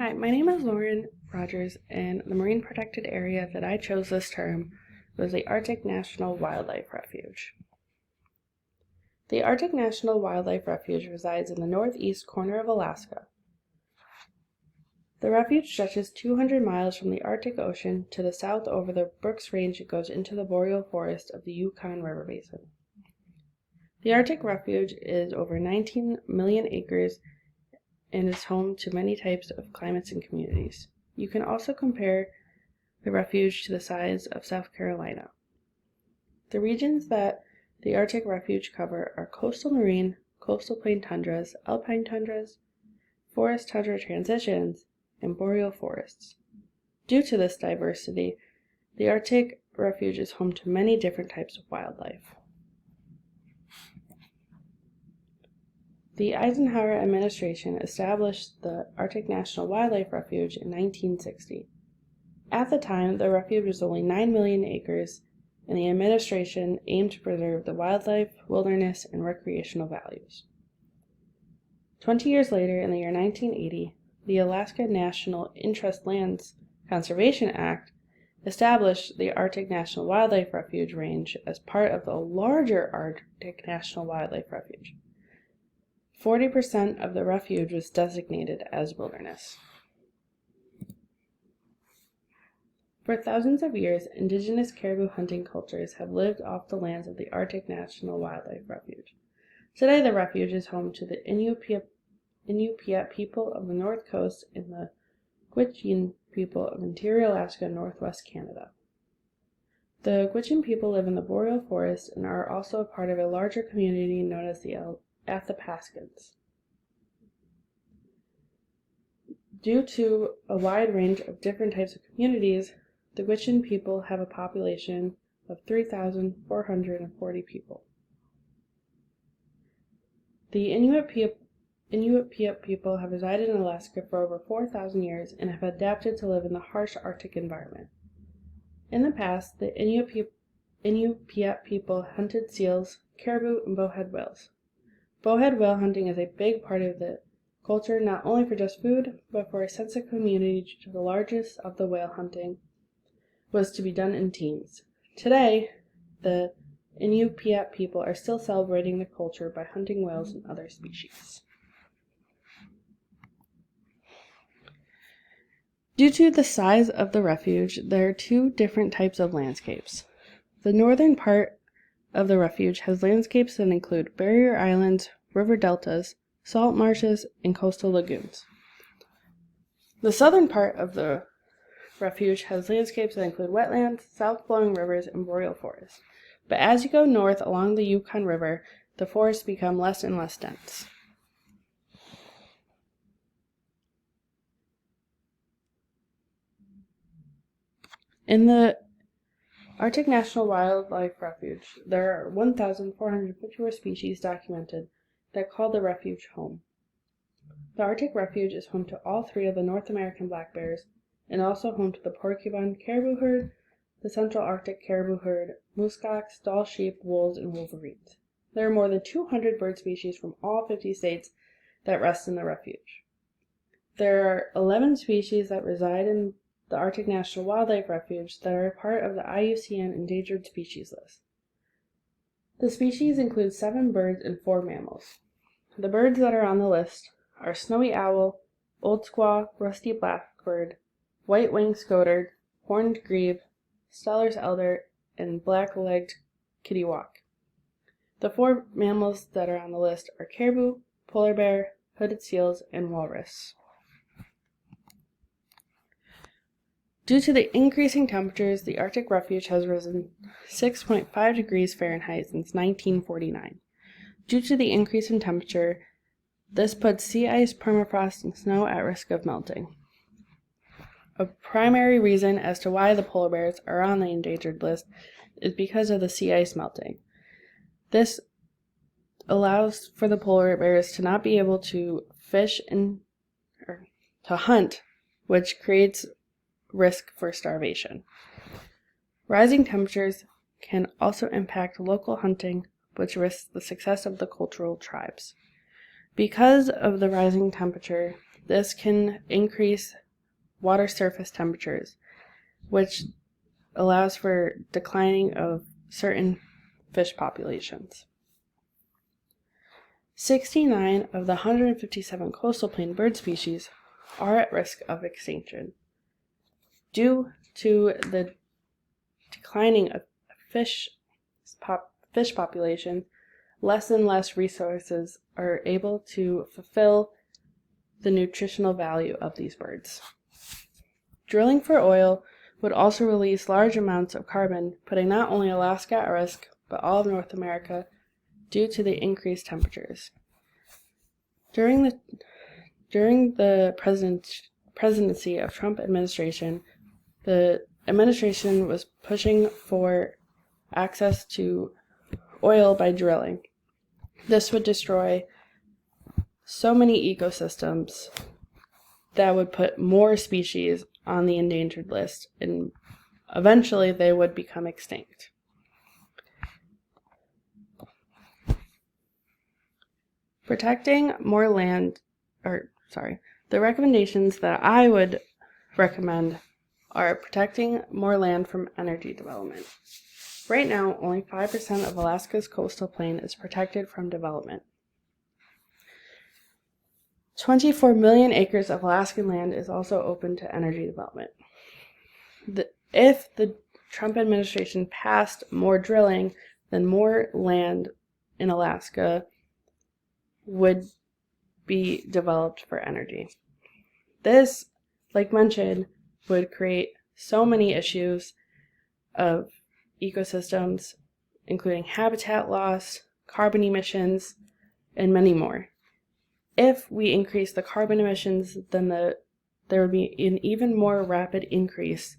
Hi, my name is Lauren Rogers, and the marine protected area that I chose this term was the Arctic National Wildlife Refuge. The Arctic National Wildlife Refuge resides in the northeast corner of Alaska. The refuge stretches 200 miles from the Arctic Ocean to the south over the Brooks Range and goes into the boreal forest of the Yukon River Basin. The Arctic Refuge is over 19 million acres and is home to many types of climates and communities. You can also compare the refuge to the size of South Carolina. The regions that the Arctic Refuge cover are coastal marine, coastal plain tundras, alpine tundras, forest tundra transitions, and boreal forests. Due to this diversity, the Arctic Refuge is home to many different types of wildlife. The Eisenhower administration established the Arctic National Wildlife Refuge in 1960. At the time, the refuge was only 9 million acres, and the administration aimed to preserve the wildlife, wilderness, and recreational values. 20 years later, in the year 1980, the Alaska National Interest Lands Conservation Act established the Arctic National Wildlife Refuge range as part of the larger Arctic National Wildlife Refuge. 40% of the refuge was designated as wilderness. For thousands of years, indigenous caribou hunting cultures have lived off the lands of the Arctic National Wildlife Refuge. Today, the refuge is home to the Inupiat people of the North Coast and the Gwich'in people of interior Alaska and northwest Canada. The Gwich'in people live in the boreal forest and are also a part of a larger community known as the Athapaskans. Due to a wide range of different types of communities, the Gwich'in people have a population of 3,440 people. The Inupiat people have resided in Alaska for over 4,000 years and have adapted to live in the harsh Arctic environment. In the past, the Inupiat people hunted seals, caribou, and bowhead whales. Bowhead whale hunting is a big part of the culture, not only for just food, but for a sense of community due to the largest of the whale hunting was to be done in teams. Today, the Inupiat people are still celebrating the culture by hunting whales and other species. Due to the size of the refuge, there are two different types of landscapes. The northern part of the refuge has landscapes that include barrier islands, river deltas, salt marshes, and coastal lagoons. The southern part of the refuge has landscapes that include wetlands, south-flowing rivers, and boreal forests. But as you go north along the Yukon River, the forests become less and less dense. In the Arctic National Wildlife Refuge, there are 1,454 species documented that call the refuge home. The Arctic Refuge is home to all three of the North American black bears and also home to the porcupine caribou herd, the Central Arctic caribou herd, muskox, Dall sheep, wolves, and wolverines. There are more than 200 bird species from all 50 states that rest in the refuge. There are 11 species that reside in the Arctic National Wildlife Refuge that are a part of the IUCN Endangered Species List. The species include 7 birds and 4 mammals. The birds that are on the list are snowy owl, old squaw, rusty blackbird, white-winged scotard, horned grebe, Steller's elder, and black-legged kittiwake. The 4 mammals that are on the list are caribou, polar bear, hooded seals, and walrus. Due to the increasing temperatures, the Arctic Refuge has risen 6.5 degrees Fahrenheit since 1949. Due to the increase in temperature, this puts sea ice, permafrost, and snow at risk of melting. A primary reason as to why the polar bears are on the endangered list is because of the sea ice melting. This allows for the polar bears to not be able to fish or to hunt, which creates risk for starvation. Rising temperatures can also impact local hunting, which risks the success of the cultural tribes. Because of the rising temperature, This can increase water surface temperatures, which allows for declining of certain fish populations. 69 of the 157 coastal plain bird species are at risk of extinction. Due to the declining of fish population, less and less resources are able to fulfill the nutritional value of these birds. Drilling for oil would also release large amounts of carbon, putting not only Alaska at risk, but all of North America due to the increased temperatures. During the presidency of Trump administration, the administration was pushing for access to oil by drilling. This would destroy so many ecosystems that would put more species on the endangered list, and eventually they would become extinct. The recommendations that I would recommend are protecting more land from energy development. Right now, only 5% of Alaska's coastal plain is protected from development. 24 million acres of Alaskan land is also open to energy development. If the Trump administration passed more drilling, then more land in Alaska would be developed for energy. This, like mentioned, would create so many issues of ecosystems, including habitat loss, carbon emissions, and many more. If we increase the carbon emissions, then there would be an even more rapid increase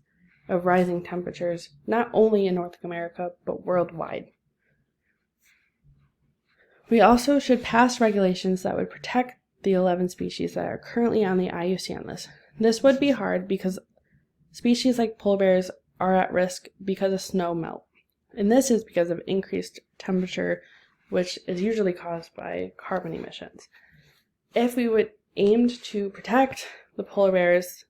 of rising temperatures, not only in North America, but worldwide. We also should pass regulations that would protect the 11 species that are currently on the IUCN list. This would be hard because species like polar bears are at risk because of snow melt. And this is because of increased temperature, which is usually caused by carbon emissions. If we would aim to protect the polar bears,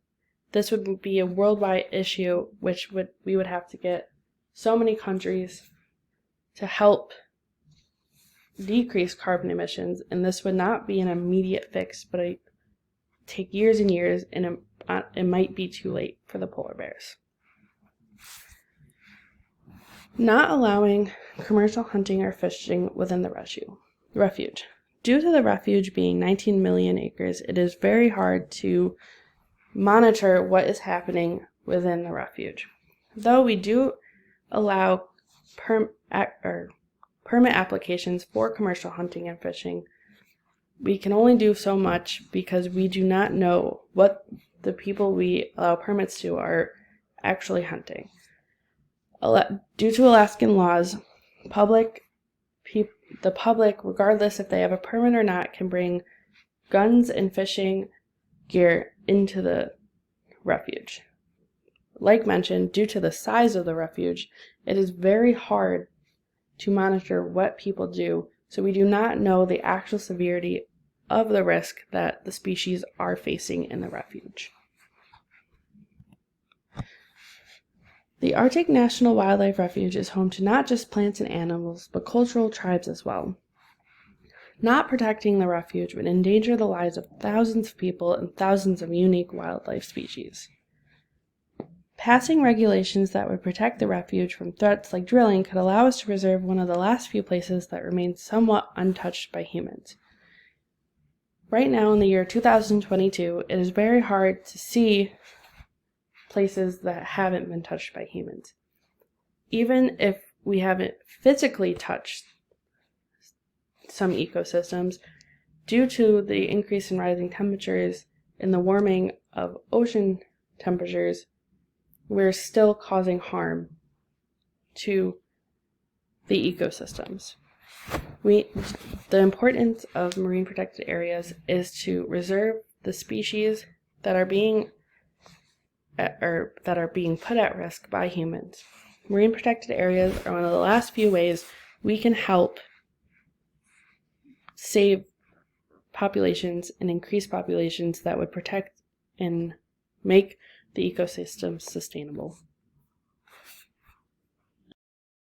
this would be a worldwide issue, we would have to get so many countries to help decrease carbon emissions, and this would not be an immediate fix, but it take years and years, and it might be too late for the polar bears. Not allowing commercial hunting or fishing within the refuge. Due to the refuge being 19 million acres, it is very hard to monitor what is happening within the refuge. Though we do allow permit applications for commercial hunting and fishing, we can only do so much because we do not know what the people we allow permits to are actually hunting. Due to Alaskan laws, the public, regardless if they have a permit or not, can bring guns and fishing gear into the refuge. Like mentioned, due to the size of the refuge, it is very hard to monitor what people do, so we do not know the actual severity of the risk that the species are facing in the refuge. The Arctic National Wildlife Refuge is home to not just plants and animals, but cultural tribes as well. Not protecting the refuge would endanger the lives of thousands of people and thousands of unique wildlife species. Passing regulations that would protect the refuge from threats like drilling could allow us to preserve one of the last few places that remain somewhat untouched by humans. Right now, in the year 2022, it is very hard to see places that haven't been touched by humans. Even if we haven't physically touched some ecosystems, due to the increase in rising temperatures and the warming of ocean temperatures, we're still causing harm to the ecosystems. The importance of marine protected areas is to reserve the species that are being put at risk by humans. Marine protected areas are one of the last few ways we can help save populations and increase populations that would protect and make the ecosystem sustainable.